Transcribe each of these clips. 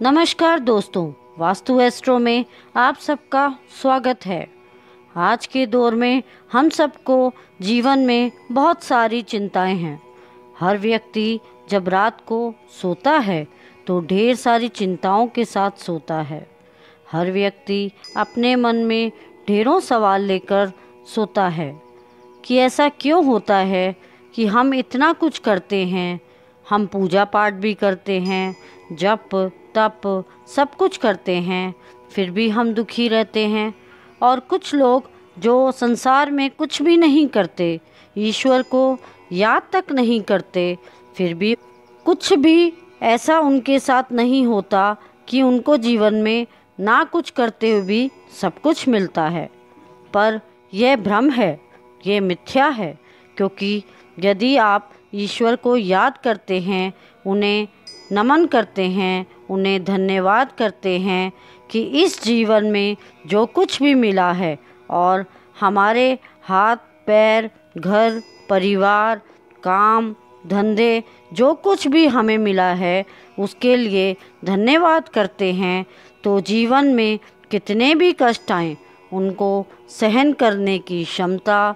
नमस्कार दोस्तों, वास्तु एस्ट्रो में आप सबका स्वागत है। आज के दौर में हम सबको जीवन में बहुत सारी चिंताएं हैं। हर व्यक्ति जब रात को सोता है तो ढेर सारी चिंताओं के साथ सोता है। हर व्यक्ति अपने मन में ढेरों सवाल लेकर सोता है कि ऐसा क्यों होता है कि हम इतना कुछ करते हैं, हम पूजा पाठ भी करते हैं, जप तप सब कुछ करते हैं, फिर भी हम दुखी रहते हैं। और कुछ लोग जो संसार में कुछ भी नहीं करते, ईश्वर को याद तक नहीं करते, फिर भी कुछ भी ऐसा उनके साथ नहीं होता कि उनको जीवन में ना कुछ करते हुए भी सब कुछ मिलता है। पर यह भ्रम है, ये मिथ्या है, क्योंकि यदि आप ईश्वर को याद करते हैं, उन्हें नमन करते हैं, उन्हें धन्यवाद करते हैं कि इस जीवन में जो कुछ भी मिला है और हमारे हाथ पैर घर परिवार काम धंधे जो कुछ भी हमें मिला है उसके लिए धन्यवाद करते हैं, तो जीवन में कितने भी कष्ट आएं उनको सहन करने की क्षमता,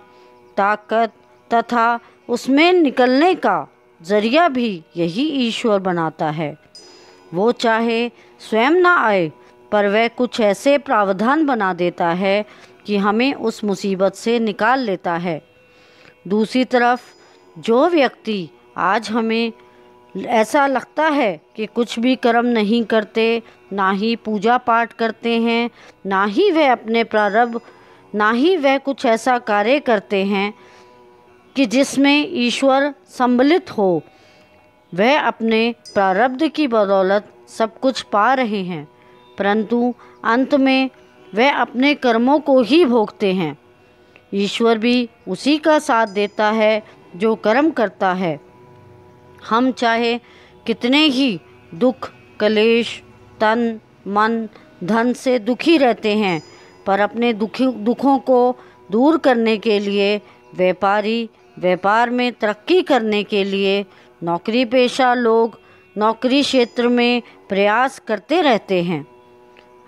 ताकत तथा उसमें निकलने का जरिया भी यही ईश्वर बनाता है। वो चाहे स्वयं ना आए, पर वह कुछ ऐसे प्रावधान बना देता है कि हमें उस मुसीबत से निकाल लेता है। दूसरी तरफ जो व्यक्ति आज हमें ऐसा लगता है कि कुछ भी कर्म नहीं करते, ना ही पूजा पाठ करते हैं, ना ही वह अपने प्रारब्ध, ना ही वह कुछ ऐसा कार्य करते हैं कि जिसमें ईश्वर सम्मिलित हो, वह अपने प्रारब्ध की बदौलत सब कुछ पा रहे हैं, परंतु अंत में वह अपने कर्मों को ही भोगते हैं। ईश्वर भी उसी का साथ देता है जो कर्म करता है। हम चाहे कितने ही दुख कलेश तन मन धन से दुखी रहते हैं, पर अपने दुखों को दूर करने के लिए व्यापारी व्यापार में तरक्की करने के लिए नौकरी पेशा लोग नौकरी क्षेत्र में प्रयास करते रहते हैं।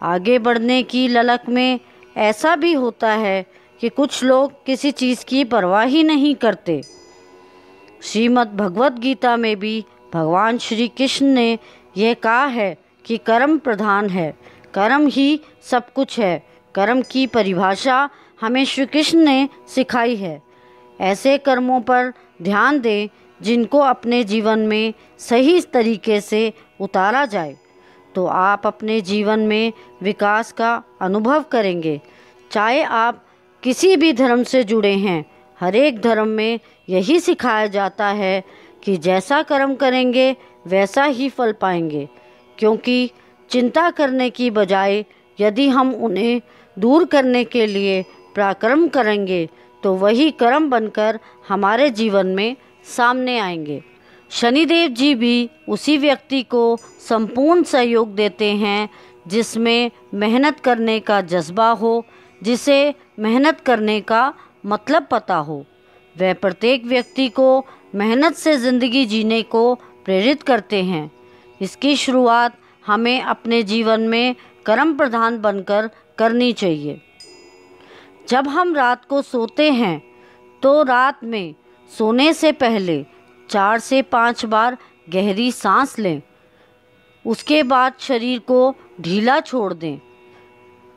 आगे बढ़ने की ललक में ऐसा भी होता है कि कुछ लोग किसी चीज़ की परवाह ही नहीं करते। श्रीमद् भगवत गीता में भी भगवान श्री कृष्ण ने यह कहा है कि कर्म प्रधान है, कर्म ही सब कुछ है। कर्म की परिभाषा हमें श्री कृष्ण ने सिखाई है। ऐसे कर्मों पर ध्यान दें जिनको अपने जीवन में सही तरीके से उतारा जाए, तो आप अपने जीवन में विकास का अनुभव करेंगे। चाहे आप किसी भी धर्म से जुड़े हैं, हर एक धर्म में यही सिखाया जाता है कि जैसा कर्म करेंगे वैसा ही फल पाएंगे। क्योंकि चिंता करने की बजाय यदि हम उन्हें दूर करने के लिए पराक्रम करेंगे तो वही कर्म बनकर हमारे जीवन में सामने आएंगे। शनिदेव जी भी उसी व्यक्ति को संपूर्ण सहयोग देते हैं जिसमें मेहनत करने का जज्बा हो, जिसे मेहनत करने का मतलब पता हो। वह प्रत्येक व्यक्ति को मेहनत से ज़िंदगी जीने को प्रेरित करते हैं। इसकी शुरुआत हमें अपने जीवन में कर्म प्रधान बनकर करनी चाहिए। जब हम रात को सोते हैं तो रात में सोने से पहले 4 से 5 बार गहरी सांस लें। उसके बाद शरीर को ढीला छोड़ दें।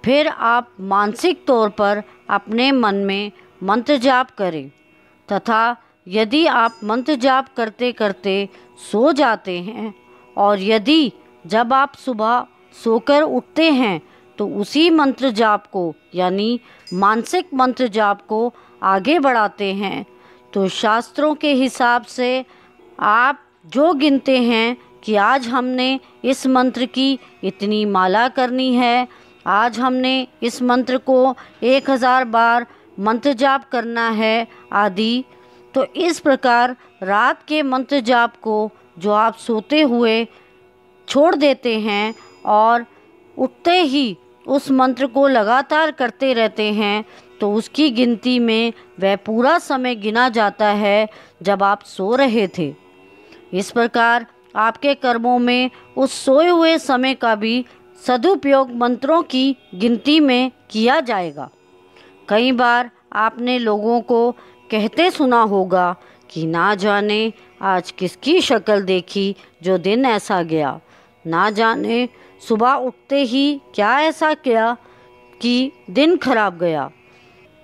फिर आप मानसिक तौर पर अपने मन में मंत्र जाप करें तथा यदि आप मंत्र जाप करते करते सो जाते हैं और यदि जब आप सुबह सोकर उठते हैं तो उसी मंत्र जाप को यानी मानसिक मंत्र जाप को आगे बढ़ाते हैं, तो शास्त्रों के हिसाब से आप जो गिनते हैं कि आज हमने इस मंत्र की इतनी माला करनी है, आज हमने इस मंत्र को 1000 बार मंत्र जाप करना है आदि, तो इस प्रकार रात के मंत्र जाप को जो आप सोते हुए छोड़ देते हैं और उठते ही उस मंत्र को लगातार करते रहते हैं, तो उसकी गिनती में वह पूरा समय गिना जाता है जब आप सो रहे थे। इस प्रकार आपके कर्मों में उस सोए हुए समय का भी सदुपयोग मंत्रों की गिनती में किया जाएगा। कई बार आपने लोगों को कहते सुना होगा कि ना जाने आज किसकी शक्ल देखी जो दिन ऐसा गया, ना जाने सुबह उठते ही क्या ऐसा किया कि दिन खराब गया।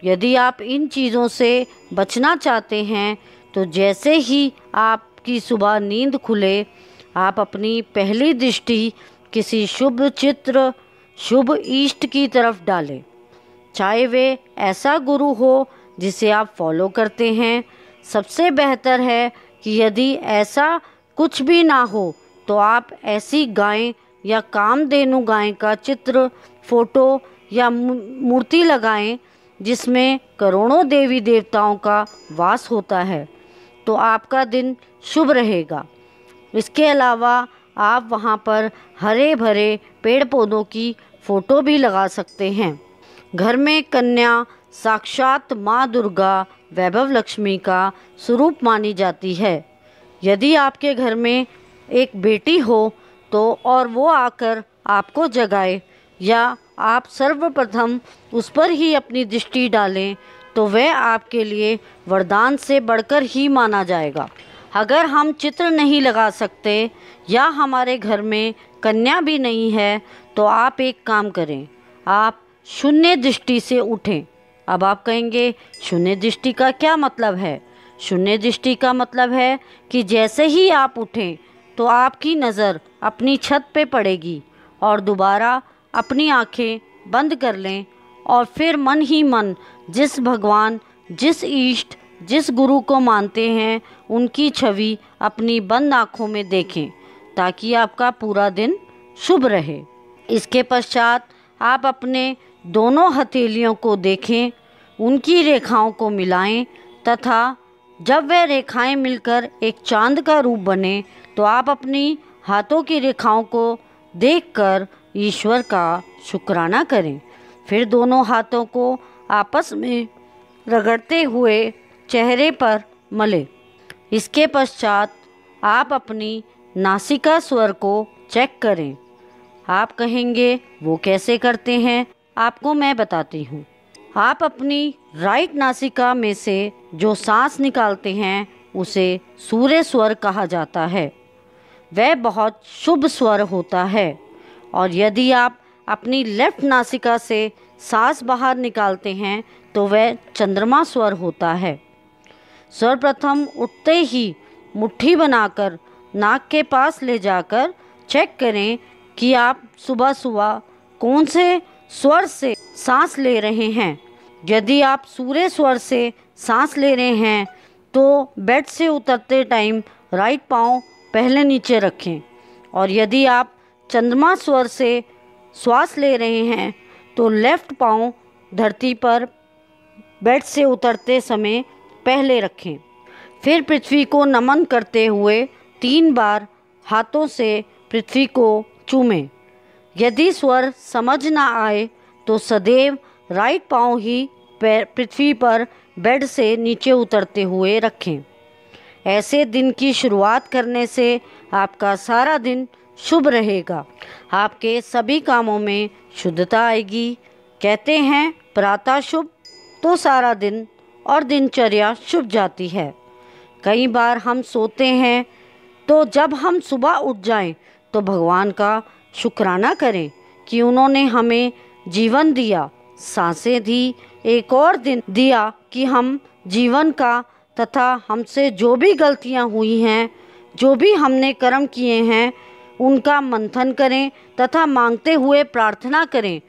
यदि आप इन चीज़ों से बचना चाहते हैं तो जैसे ही आपकी सुबह नींद खुले, आप अपनी पहली दृष्टि किसी शुभ चित्र, शुभ इष्ट की तरफ डालें। चाहे वे ऐसा गुरु हो जिसे आप फॉलो करते हैं। सबसे बेहतर है कि यदि ऐसा कुछ भी ना हो तो आप ऐसी गाय या कामधेनु गाय का चित्र, फोटो या मूर्ति लगाएं जिसमें करोड़ों देवी देवताओं का वास होता है, तो आपका दिन शुभ रहेगा। इसके अलावा आप वहाँ पर हरे भरे पेड़ पौधों की फ़ोटो भी लगा सकते हैं। घर में कन्या साक्षात माँ दुर्गा, वैभव लक्ष्मी का स्वरूप मानी जाती है। यदि आपके घर में एक बेटी हो तो और वो आकर आपको जगाए या आप सर्वप्रथम उस पर ही अपनी दृष्टि डालें तो वह आपके लिए वरदान से बढ़कर ही माना जाएगा। अगर हम चित्र नहीं लगा सकते या हमारे घर में कन्या भी नहीं है तो आप एक काम करें, आप शून्य दृष्टि से उठें। अब आप कहेंगे शून्य दृष्टि का क्या मतलब है? शून्य दृष्टि का मतलब है कि जैसे ही आप उठें तो आपकी नज़र अपनी छत पे पड़ेगी और दोबारा अपनी आंखें बंद कर लें और फिर मन ही मन जिस भगवान, जिस इष्ट, जिस गुरु को मानते हैं उनकी छवि अपनी बंद आँखों में देखें ताकि आपका पूरा दिन शुभ रहे। इसके पश्चात आप अपने दोनों हथेलियों को देखें, उनकी रेखाओं को मिलाएं तथा जब वह रेखाएं मिलकर एक चांद का रूप बने तो आप अपनी हाथों की रेखाओं को देखकर ईश्वर का शुक्राना करें। फिर दोनों हाथों को आपस में रगड़ते हुए चेहरे पर मलें। इसके पश्चात आप अपनी नासिका स्वर को चेक करें। आप कहेंगे वो कैसे करते हैं? आपको मैं बताती हूँ। आप अपनी राइट नासिका में से जो सांस निकालते हैं उसे सूर्य स्वर कहा जाता है। वह बहुत शुभ स्वर होता है। और यदि आप अपनी लेफ्ट नासिका से सांस बाहर निकालते हैं तो वह चंद्रमा स्वर होता है। सर्वप्रथम उठते ही मुट्ठी बनाकर नाक के पास ले जाकर चेक करें कि आप सुबह सुबह कौन से स्वर से सांस ले रहे हैं। यदि आप सूर्य स्वर से सांस ले रहे हैं तो बेड से उतरते टाइम राइट पाँव पहले नीचे रखें और यदि आप चंद्रमा स्वर से श्वास ले रहे हैं तो लेफ्ट पाँव धरती पर बेड से उतरते समय पहले रखें। फिर पृथ्वी को नमन करते हुए 3 बार हाथों से पृथ्वी को चूमें। यदि स्वर समझ ना आए तो सदैव राइट पाँव ही पृथ्वी पर बेड से नीचे उतरते हुए रखें। ऐसे दिन की शुरुआत करने से आपका सारा दिन शुभ रहेगा। आपके सभी कामों में शुद्धता आएगी। कहते हैं प्रातः शुभ तो सारा दिन और दिनचर्या शुभ जाती है। कई बार हम सोते हैं तो जब हम सुबह उठ जाएं तो भगवान का शुक्राना करें कि उन्होंने हमें जीवन दिया, सांसें दी, एक और दिन दिया कि हम जीवन का तथा हमसे जो भी गलतियां हुई हैं, जो भी हमने कर्म किए हैं, उनका मंथन करें तथा मांगते हुए प्रार्थना करें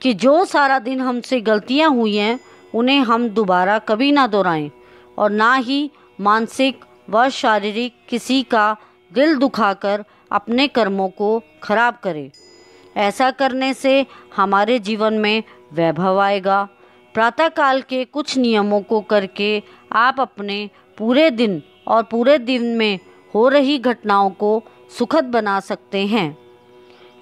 कि जो सारा दिन हमसे गलतियां हुई हैं उन्हें हम दोबारा कभी ना दोहराएं और ना ही मानसिक व शारीरिक किसी का दिल दुखाकर अपने कर्मों को खराब करें। ऐसा करने से हमारे जीवन में वैभव आएगा। प्रातःकाल के कुछ नियमों को करके आप अपने पूरे दिन और पूरे दिन में हो रही घटनाओं को सुखद बना सकते हैं।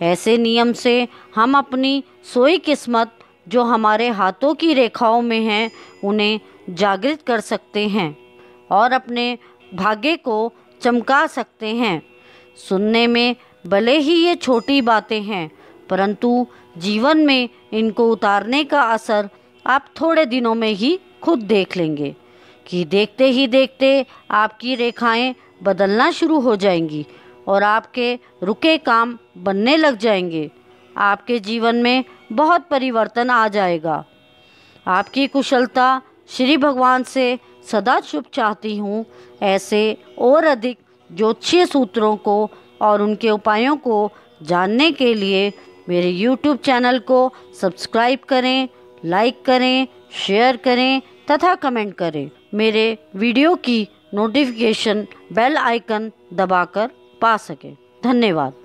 ऐसे नियम से हम अपनी सोई किस्मत जो हमारे हाथों की रेखाओं में है उन्हें जागृत कर सकते हैं और अपने भाग्य को चमका सकते हैं। सुनने में भले ही ये छोटी बातें हैं, परंतु जीवन में इनको उतारने का असर आप थोड़े दिनों में ही खुद देख लेंगे कि देखते ही देखते आपकी रेखाएं बदलना शुरू हो जाएंगी और आपके रुके काम बनने लग जाएंगे। आपके जीवन में बहुत परिवर्तन आ जाएगा। आपकी कुशलता श्री भगवान से सदा शुभ चाहती हूँ। ऐसे और अधिक ज्योतिषीय सूत्रों को और उनके उपायों को जानने के लिए मेरे YouTube चैनल को सब्सक्राइब करें, लाइक करें, शेयर करें तथा कमेंट करें। मेरे वीडियो की नोटिफिकेशन बेल आइकन दबाकर पा सकें। धन्यवाद।